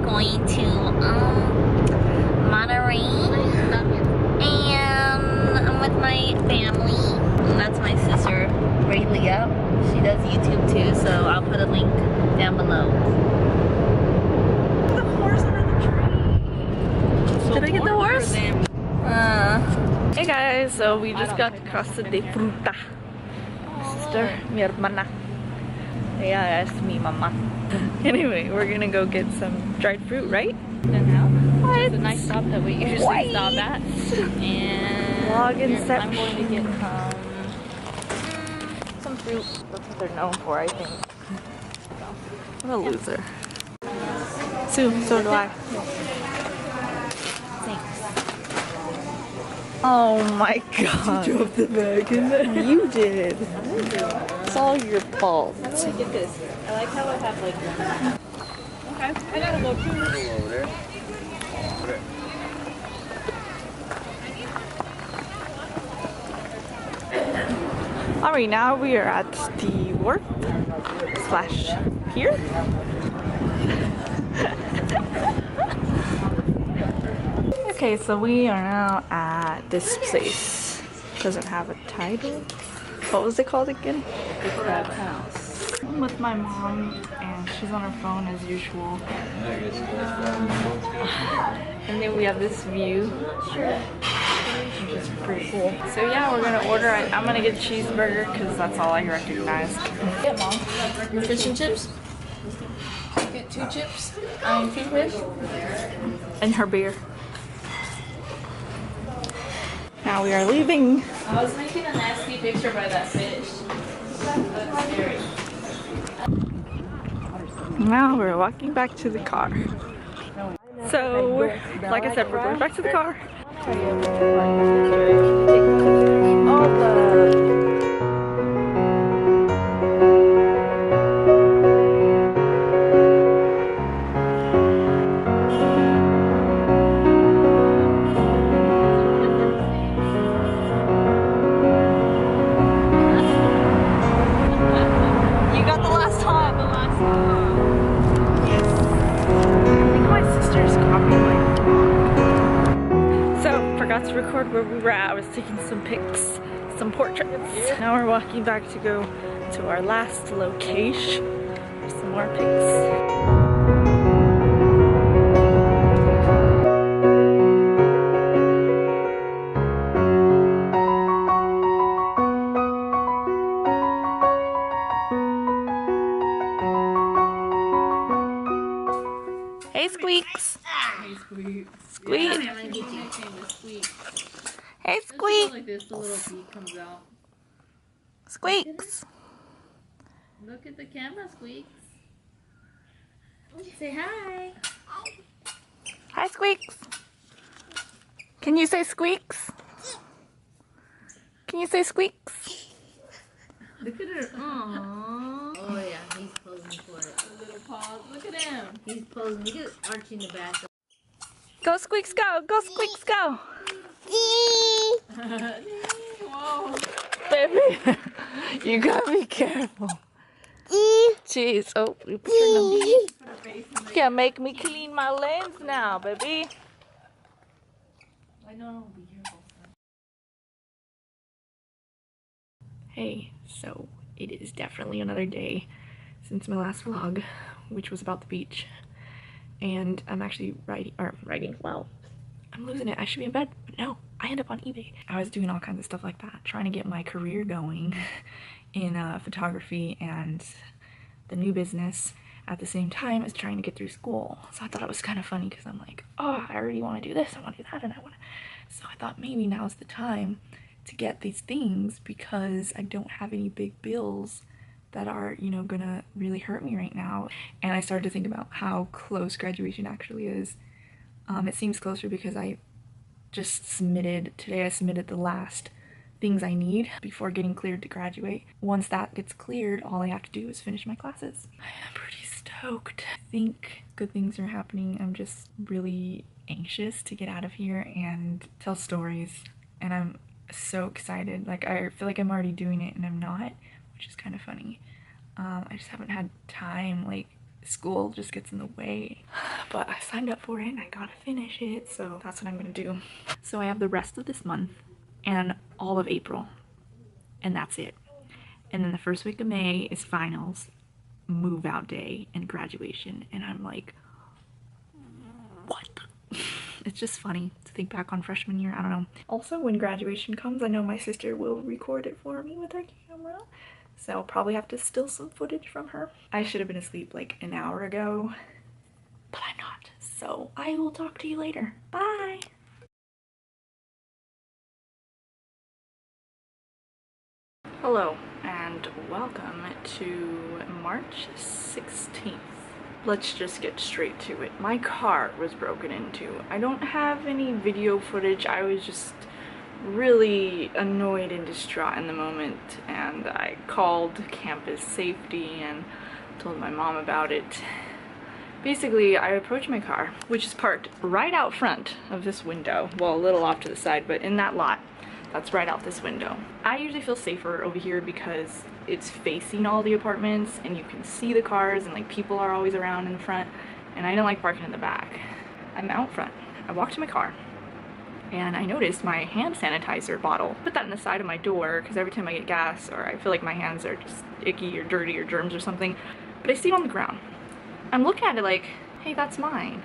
going to Monterey, and I'm with my family. And that's my sister, Raylia. She does YouTube too, so I'll put a link down below. The horse under the tree. Did I get the horse? Hey guys, so we just got casa de fruta. Sister, mi hermana. Yeah, that's me, mama. Anyway, we're gonna go get some dried fruit, right? What? It's a nice stop that we usually stop at. And I'm going to get some fruit. That's what they're known for, I think. What a loser. So do I. Thanks. Oh my god. You dropped the bag in there. You did. It's all your fault. How do I get this? I like how I have like okay. I gotta go too. Over there. Alright, now we are at the wharf / pier. Okay, so we are now at this place. Doesn't have a title. What was it called again? The Crab House. I'm with my mom and she's on her phone as usual. And then we have this view. Which is pretty cool. So yeah, we're gonna order. I'm gonna get a cheeseburger because that's all I recognize. Yeah, Mom. Your fish and chips? Get 2 chips. 2 fish. And her beer. Now we are leaving. I was making a nasty picture by that fish. That's scary. Now we're walking back to the car. So, like I said, we're going back to the car. To record where we were at. I was taking some pics, some portraits. Now we're walking back to go to our last location for some more pics. Hey Squeaks! Hey, Squeak. Squeak! Squeak. Hey Squeak! Like this, the little beak comes out. Squeaks! Look at the camera, Squeaks. Say hi. Hi Squeaks! Can you say Squeaks? Can you say Squeaks? Look at her. Aww. Oh yeah, he's posing for it. A little pause. Look at him. He's posing. Look at Archie in the back. Go Squeaks go! Go Squeaks go! Whoa. Baby, you gotta be careful. Jeez, oh, you put your nose. You can't make me clean my lens now, baby. I know, be careful. Hey, so it is definitely another day since my last vlog, which was about the beach. And I'm actually writing, well, I'm losing it. I should be in bed, but no, I end up on eBay. I was doing all kinds of stuff like that, trying to get my career going in photography and the new business at the same time as trying to get through school. So I thought it was kind of funny because I'm like, oh, I already want to do this, I want to do that, and I want to. So I thought maybe now's the time to get these things because I don't have any big bills that are, you know, gonna really hurt me right now. And I started to think about how close graduation actually is. It seems closer because I just submitted, today I submitted the last things I need before getting cleared to graduate. Once that gets cleared, all I have to do is finish my classes. I am pretty stoked. I think good things are happening. I'm just really anxious to get out of here and tell stories, and I'm so excited. Like, I feel like I'm already doing it and I'm not, which is kind of funny. I just haven't had time, like, school just gets in the way. But I signed up for it and I gotta finish it, so that's what I'm gonna do. So I have the rest of this month and all of April, and that's it. And then the first week of May is finals, move out day, and graduation. And I'm like, what? It's just funny to think back on freshman year. I don't know. Also, when graduation comes, I know my sister will record it for me with her camera. So I'll probably have to steal some footage from her. I should have been asleep like an hour ago, but I'm not. So I will talk to you later. Bye. Hello and welcome to March 16th. Let's just get straight to it. My car was broken into. I don't have any video footage. I was just really annoyed and distraught in the moment, and I called campus safety and told my mom about it. Basically, I approached my car, which is parked right out front of this window. Well, a little off to the side, but in that lot. That's right out this window. I usually feel safer over here because it's facing all the apartments and you can see the cars and like people are always around in the front, and I don't like parking in the back. I'm out front. I walked to my car and I noticed my hand sanitizer bottle. Put that in the side of my door because every time I get gas or I feel like my hands are just icky or dirty or germs or something, but I see it on the ground. I'm looking at it like, hey, that's mine.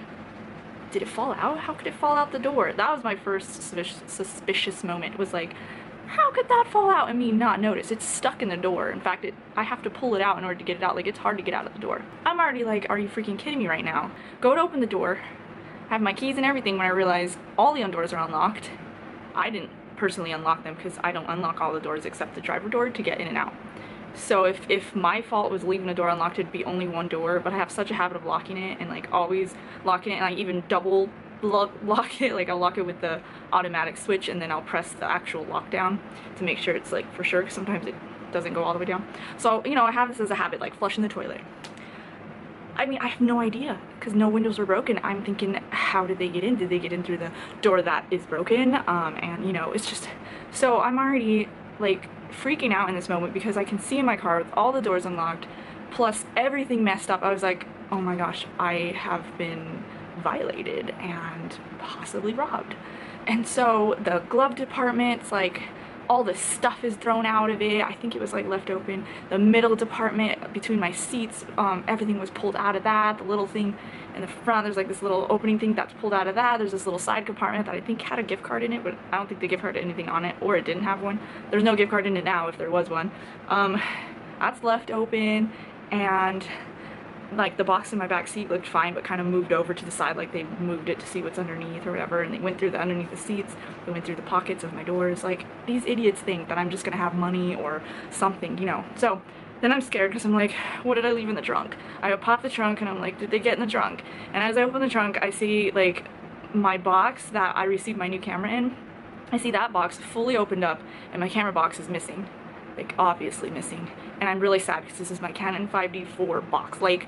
Did it fall out? How could it fall out the door? That was my first suspicious moment, was like, how could that fall out and me not notice? It's stuck in the door. In fact, I have to pull it out in order to get it out. Like, it's hard to get out of the door. I'm already like, are you freaking kidding me right now? Go to open the door. I have my keys and everything when I realize all the doors are unlocked. I didn't personally unlock them because I don't unlock all the doors except the driver door to get in and out. So if my fault was leaving the door unlocked, it'd be only one door, but I have such a habit of locking it and like always locking it, and I even double lock it. Like I'll lock it with the automatic switch and then I'll press the actual lockdown to make sure it's like for sure, because sometimes it doesn't go all the way down. So, you know, I have this as a habit, like flushing the toilet. I mean, I have no idea because no windows were broken. I'm thinking, how did they get in? Did they get in through the door that is broken? And you know, it's just, so I'm already like freaking out in this moment because I can see in my car with all the doors unlocked plus everything messed up. I was like, oh my gosh, I have been violated and possibly robbed. And so the glove department's like, all the stuff is thrown out of it. I think it was like left open. The middle department between my seats, everything was pulled out of that. The little thing in the front, there's like this little opening thing that's pulled out of that. There's this little side compartment that I think had a gift card in it, but I don't think the gift card had anything on it, or it didn't have one. There's no gift card in it now if there was one. That's left open, and like the box in my back seat looked fine, but kind of moved over to the side, like they moved it to see what's underneath or whatever, and they went through the underneath the seats, they went through the pockets of my doors. Like, these idiots think that I'm just gonna have money or something, you know. So then I'm scared because I'm like, what did I leave in the trunk? I pop the trunk and I'm like, did they get in the trunk? And as I open the trunk, I see like my box that I received my new camera in. I see that box fully opened up and my camera box is missing, like obviously missing. And I'm really sad because this is my Canon 5D4 box. Like,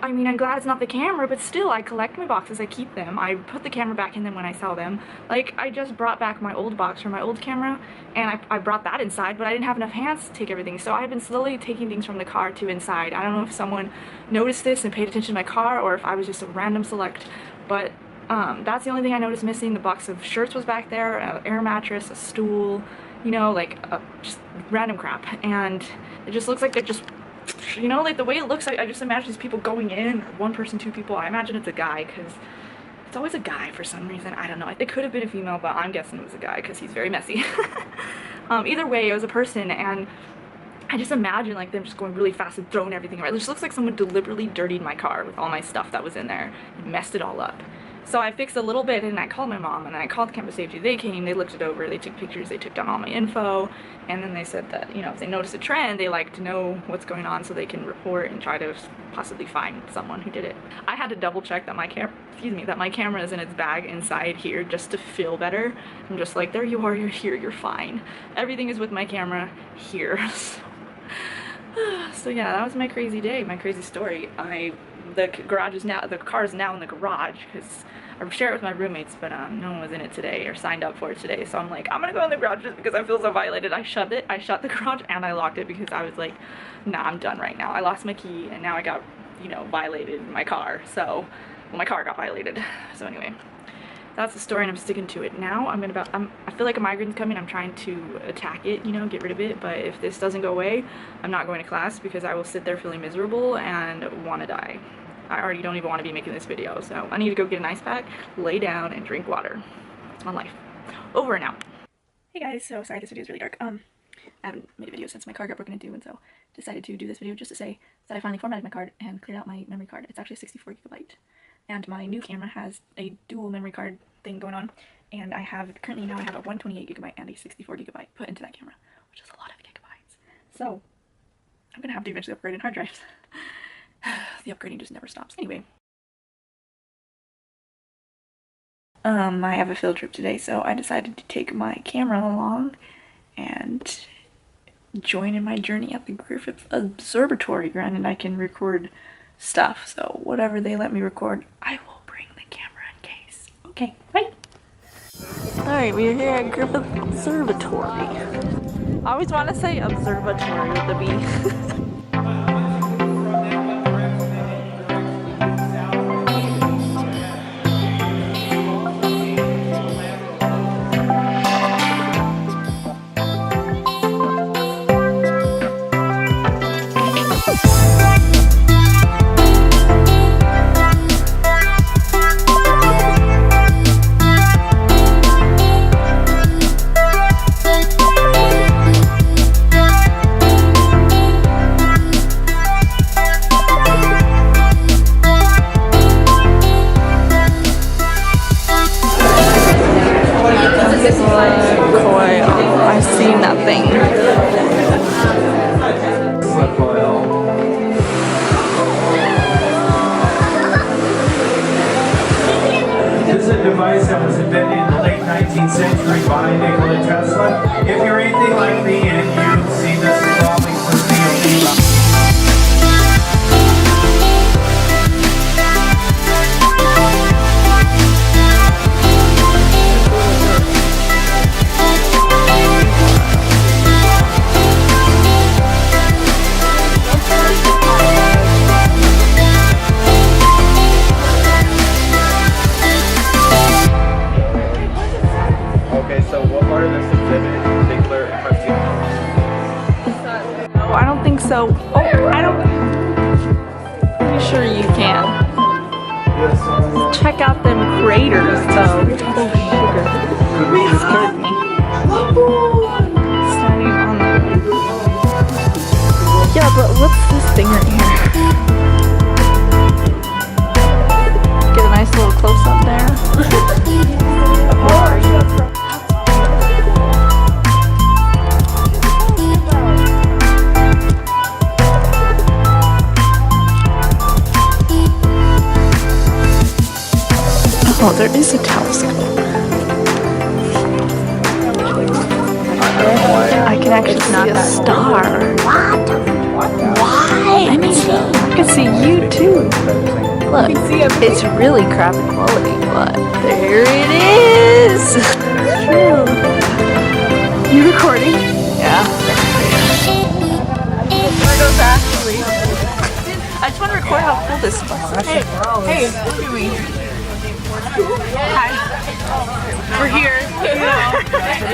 I mean, I'm glad it's not the camera, but still, I collect my boxes, I keep them. I put the camera back in them when I sell them. Like, I just brought back my old box from my old camera, and I brought that inside, but I didn't have enough hands to take everything. So I've been slowly taking things from the car to inside. I don't know if someone noticed this and paid attention to my car, or if I was just a random select, but that's the only thing I noticed missing. The box of shirts was back there, an air mattress, a stool, you know, like just random crap. And it just looks like they're just, you know, like the way it looks, I just imagine these people going in, one person, two people. I imagine it's a guy because it's always a guy for some reason. I don't know. It could have been a female, but I'm guessing it was a guy because he's very messy. Either way, it was a person, and I just imagine like them just going really fast and throwing everything around. It just looks like someone deliberately dirtied my car with all my stuff that was in there and messed it all up. So I fixed a little bit, and I called my mom, and then I called campus safety. They came, they looked it over, they took pictures, they took down all my info, and then they said that, you know, if they notice a trend, they like to know what's going on so they can report and try to possibly find someone who did it. I had to double check that my camera is in its bag inside here just to feel better. I'm just like, there you are, you're here, you're fine. Everything is with my camera here. So yeah, that was my crazy day, my crazy story. The car is now in the garage because I share it with my roommates, but no one was in it today or signed up for it today. So I'm like, I'm gonna go in the garage just because I feel so violated. I shut the garage and I locked it because I was like, nah, I'm done right now. I lost my key and now I got you know, violated my car. So, well, my car got violated. So anyway, that's the story and I'm sticking to it. Now I feel like a migraine's coming. I'm trying to attack it, you know, get rid of it. But if this doesn't go away, I'm not going to class because I will sit there feeling miserable and want to die. I already don't even want to be making this video. So I need to go get an ice pack, lay down, and drink water. It's my life. Over and out. Hey guys, so sorry this video is really dark. I haven't made a video since my card got broken into, and so decided to do this video just to say that I finally formatted my card and cleared out my memory card. It's actually a 64 gigabyte. And my new camera has a dual memory card thing going on, and currently now I have a 128 gigabyte and a 64 gigabyte put into that camera, which is a lot of gigabytes. So I'm gonna have to eventually upgrade in hard drives. The upgrading just never stops. Anyway, I have a field trip today, so I decided to take my camera along and join in my journey at the Griffith Observatory. Granted, I can record stuff, so whatever they let me record, I will bring the camera in case. Okay, bye! Alright, we are here at Griffith Observatory. I always want to say observatory with the B. I've seen that thing. This is a device that was invented in the late 19th century by Nikola Tesla. If you're anything like me and you've seen this, it's probably something. Okay, so what part of this exhibit in particular impressed you? No, I don't think so. Oh, I don't. Pretty sure you can. Check out them craters, though. Oh, sugar. It scared me. Standing on the. Yeah, but what's this thing right here? Get a nice little close up there. Oh, there is a telescope. I can actually see a star. What? Why? I can see you too. Look, it's really crappy quality, but there it is. It's true. You recording? Yeah. Where goes Ashley? I just want to record how cool this is. Hey, look at me. Hi. We're here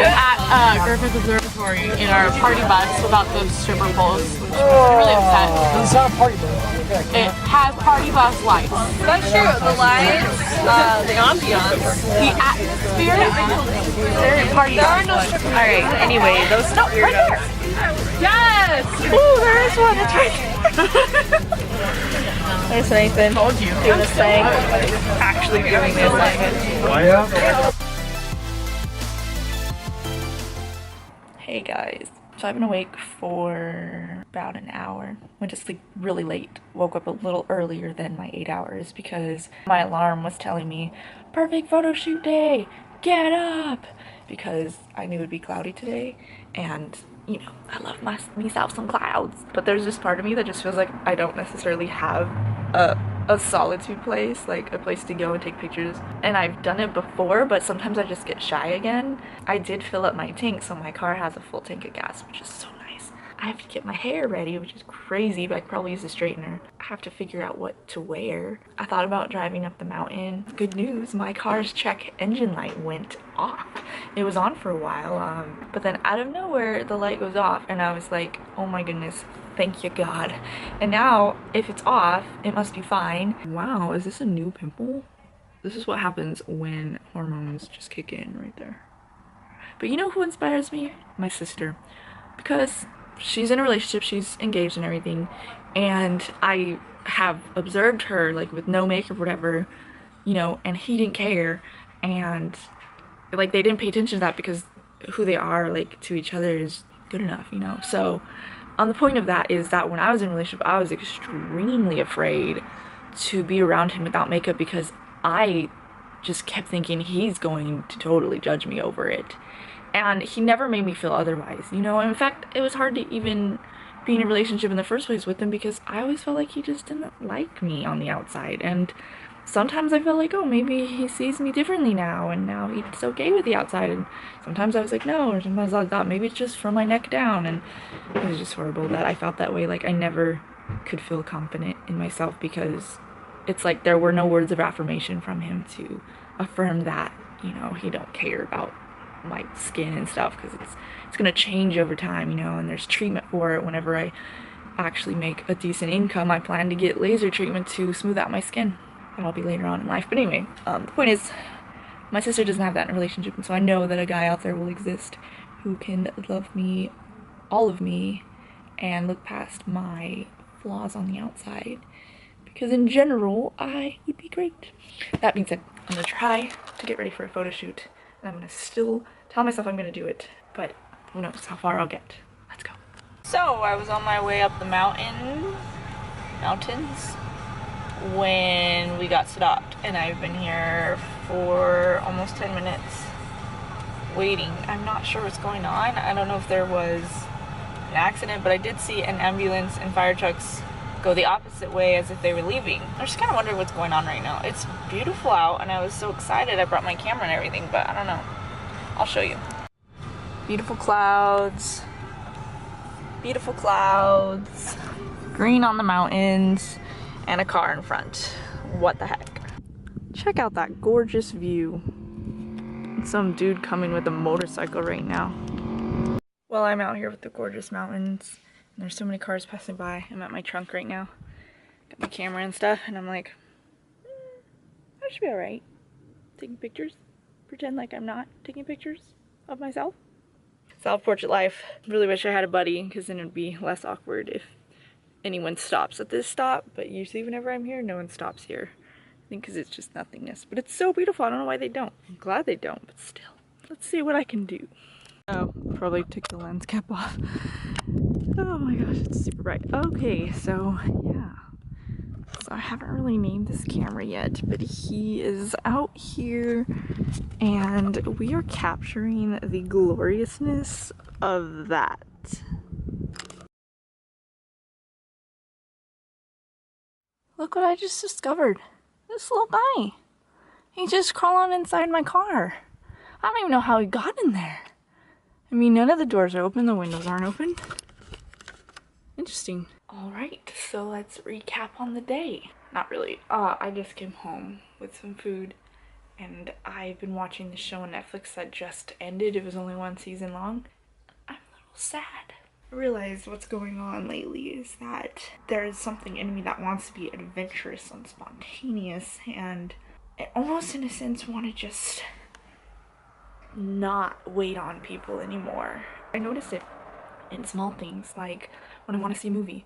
at Griffith Observatory in our party bus without the stripper poles, which I'm really upset. It's not a party bus. It has party bus lights. That's true. The lights, the ambiance, The atmosphere. Very party bus. Alright, anyway, those right there. Yes! Ooh, there is one. It's right there. There's Nathan. Told you. Doing this thing. Actually doing the assignment. Why up? Hey guys. So I've been awake for about an hour. Went to sleep really late. Woke up a little earlier than my 8 hours because my alarm was telling me, perfect photo shoot day, get up! Because I knew it would be cloudy today, and you know, I love myself some clouds. But there's this part of me that just feels like I don't necessarily have a solitude place, like a place to go and take pictures. And I've done it before, but sometimes I just get shy again. I did fill up my tank, so my car has a full tank of gas, which is so nice. I have to get my hair ready, which is crazy, but I could probably use a straightener. I have to figure out what to wear. I thought about driving up the mountain. Good news, my car's check engine light went off. It was on for a while, but then out of nowhere, the light goes off, and I was like, oh my goodness, thank you God. And now, if it's off, it must be fine. Wow, is this a new pimple? This is what happens when hormones just kick in right there. But you know who inspires me? My sister. Because she's in a relationship, she's engaged and everything, and I have observed her like with no makeup or whatever, you know, and he didn't care, and like they didn't pay attention to that because who they are like to each other is good enough, you know. So on the point of that is that when I was in a relationship, I was extremely afraid to be around him without makeup because I just kept thinking he's going to totally judge me over it. And he never made me feel otherwise, you know. In fact, it was hard to even be in a relationship in the first place with him because I always felt like he just didn't like me on the outside. And sometimes I felt like, oh, maybe he sees me differently now, and now he's okay with the outside. And sometimes I was like, no, or sometimes I thought maybe it's just from my neck down. And it was just horrible that I felt that way. Like I never could feel confident in myself because it's like there were no words of affirmation from him to affirm that, you know, he don't care about my skin and stuff because it's gonna change over time, you know, and there's treatment for it. Whenever I actually make a decent income, I plan to get laser treatment to smooth out my skin. That'll be later on in life. But anyway, the point is, my sister doesn't have that in a relationship, and so I know that a guy out there will exist who can love me, all of me, and look past my flaws on the outside. Because in general, I would be great. That being said, I'm gonna try to get ready for a photo shoot. And I'm gonna still tell myself I'm gonna do it, but who knows how far I'll get. Let's go. So I was on my way up the mountains when we got stopped, and I've been here for almost 10 minutes waiting. I'm not sure what's going on. I don't know if there was an accident, but I did see an ambulance and fire trucks go the opposite way as if they were leaving. I'm just kind of wondering what's going on right now. It's beautiful out, and I was so excited. I brought my camera and everything, but I don't know. I'll show you. Beautiful clouds. Beautiful clouds. Green on the mountains, and a car in front. What the heck? Check out that gorgeous view. Some dude coming with a motorcycle right now. Well, I'm out here with the gorgeous mountains. There's so many cars passing by. I'm at my trunk right now. Got my camera and stuff, and I'm like, that should be alright. Taking pictures. Pretend like I'm not taking pictures of myself. Self-portrait life. Really wish I had a buddy, because then it would be less awkward if anyone stops at this stop. But usually whenever I'm here, no one stops here. I think because it's just nothingness. But it's so beautiful. I don't know why they don't. I'm glad they don't, but still. Let's see what I can do. Oh, probably took the lens cap off. Oh my gosh, it's super bright. Okay, so yeah. So I haven't really named this camera yet, but he is out here and we are capturing the gloriousness of that. Look what I just discovered. This little guy. He's just crawling inside my car. I don't even know how he got in there. I mean, none of the doors are open, the windows aren't open. Interesting. Alright, so let's recap on the day. Not really. I just came home with some food, and I've been watching the show on Netflix that just ended. It was only one season long. I'm a little sad. I realize what's going on lately is that there's something in me that wants to be adventurous and spontaneous, and I almost in a sense want to just not wait on people anymore. I noticed it in small things, like when I want to see a movie,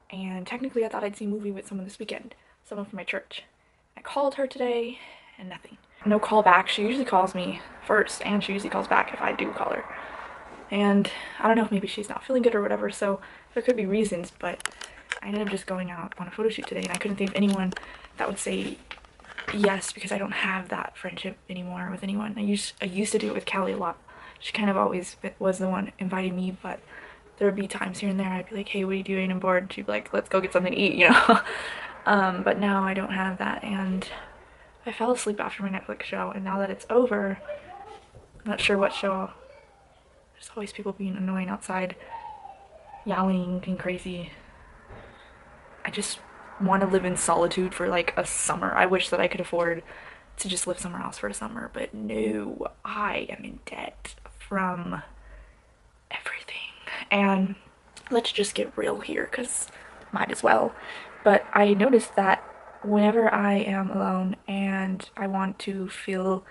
and technically I thought I'd see a movie with someone this weekend, someone from my church. I called her today and nothing. No call back. She usually calls me first, and she usually calls back if I do call her. And I don't know if maybe she's not feeling good or whatever, so there could be reasons, but I ended up just going out on a photo shoot today, and I couldn't think of anyone that would say yes, because I don't have that friendship anymore with anyone. I used to do it with Callie a lot. She kind of always was the one inviting me, but there would be times here and there I'd be like, hey, what are you doing? I'm bored. She'd be like, let's go get something to eat, you know? But now I don't have that, and I fell asleep after my Netflix show, and now that it's over, I'm not sure what show. There's always people being annoying outside. yelling and crazy. I just want to live in solitude for like a summer. I wish that I could afford to just live somewhere else for a summer, but no, I am in debt from everything. And let's just get real here because might as well. But I noticed that whenever I am alone and I want to feel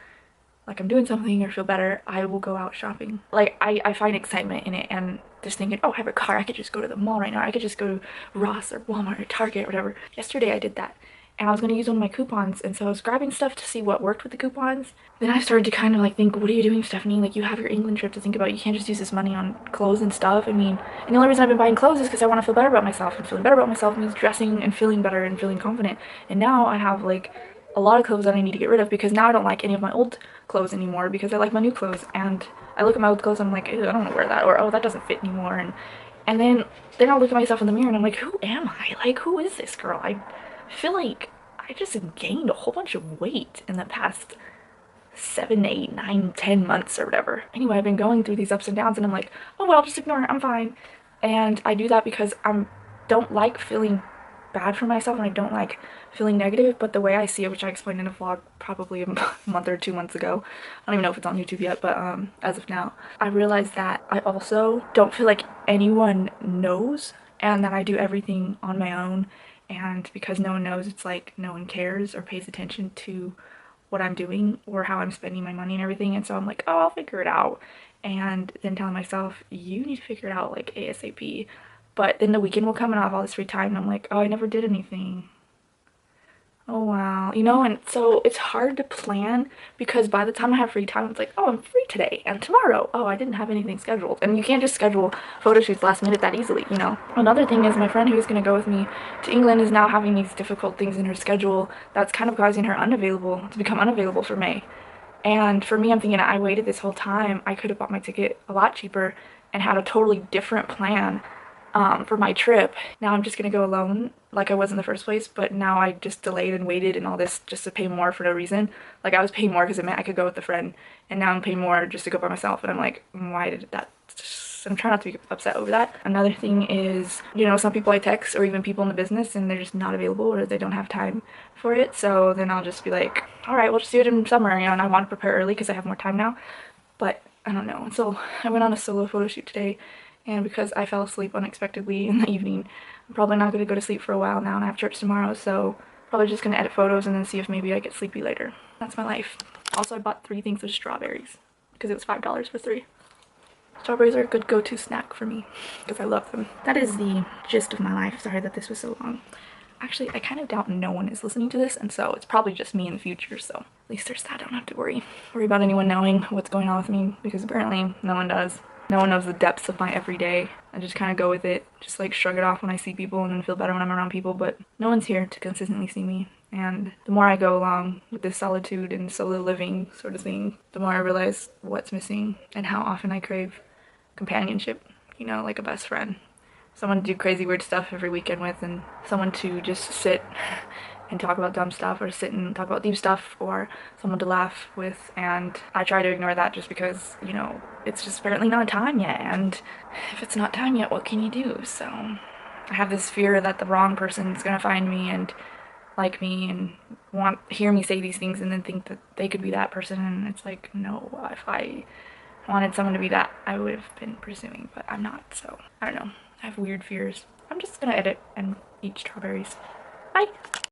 like I'm doing something or feel better, I will go out shopping. Like, I find excitement in it, and just thinking, oh, I have a car, I could just go to the mall right now. I could just go to Ross or Walmart or Target or whatever. Yesterday I did that, and I was going to use one of my coupons, and so I was grabbing stuff to see what worked with the coupons. Then I started to kind of like think, what are you doing, Stephanie? Like, you have your England trip to think about. You can't just use this money on clothes and stuff. I mean, and the only reason I've been buying clothes is because I want to feel better about myself, and feeling better about myself means dressing and feeling better and feeling confident. And now I have like a lot of clothes that I need to get rid of because now I don't like any of my old clothes anymore because I like my new clothes. And I look at my old clothes and I'm like, ew, I don't want to wear that, or oh, that doesn't fit anymore. And then I'll look at myself in the mirror and I'm like, who am I? Like, who is this girl? I feel like I just gained a whole bunch of weight in the past 7, 8, 9, 10 months or whatever. Anyway, I've been going through these ups and downs and I'm like, oh well, just ignore it, I'm fine. And I do that because I don't like feeling bad for myself and I don't like feeling negative, but the way I see it, which I explained in a vlog probably a month or 2 months ago, I don't even know if it's on YouTube yet, but as of now, I realized that I also don't feel like anyone knows and that I do everything on my own, and because no one knows, it's like no one cares or pays attention to what I'm doing or how I'm spending my money and everything. And so I'm like, oh, I'll figure it out. And then telling myself, you need to figure it out like ASAP. But then the weekend will come and I'll have all this free time and I'm like, oh, I never did anything. Oh wow, you know, and so it's hard to plan because by the time I have free time, it's like, oh, I'm free today and tomorrow. Oh, I didn't have anything scheduled. And you can't just schedule photo shoots last minute that easily, you know. Another thing is my friend who's going to go with me to England is now having these difficult things in her schedule that's kind of causing her to become unavailable for May. And for me, I'm thinking I waited this whole time. I could have bought my ticket a lot cheaper and had a totally different plan for my trip. Now I'm just gonna go alone like I was in the first place, but now I just delayed and waited and all this just to pay more for no reason. Like, I was paying more because it meant I could go with a friend, and now I'm paying more just to go by myself, and I'm like, why did that? I'm trying not to be upset over that. Another thing is, you know, some people I text or even people in the business and they're just not available or they don't have time for it, so then I'll just be like, all right, we'll just do it in summer, you know, and I want to prepare early because I have more time now. But I don't know. So I went on a solo photo shoot today, and because I fell asleep unexpectedly in the evening, I'm probably not going to go to sleep for a while now, and I have church tomorrow, so probably just going to edit photos and then see if maybe I get sleepy later. That's my life. Also, I bought 3 things of strawberries because it was $5 for 3. Strawberries are a good go-to snack for me because I love them. That is the gist of my life. Sorry that this was so long. Actually, I kind of doubt no one is listening to this, and so it's probably just me in the future, so at least there's that. I don't have to worry about anyone knowing what's going on with me, because apparently no one does. No one knows the depths of my everyday. I just kind of go with it, just like shrug it off when I see people and then feel better when I'm around people, but no one's here to consistently see me. And the more I go along with this solitude and solo living sort of thing, the more I realize what's missing and how often I crave companionship, you know, like a best friend. Someone to do crazy weird stuff every weekend with, and someone to just sit and talk about dumb stuff, or sit and talk about deep stuff, or someone to laugh with. And I try to ignore that just because, you know, it's just apparently not time yet, and if it's not time yet, what can you do? So I have this fear that the wrong person's gonna find me and like me and hear me say these things and then think that they could be that person, and it's like, no, if I wanted someone to be that, I would have been pursuing, but I'm not, so I don't know. I have weird fears. I'm just gonna edit and eat strawberries. Bye!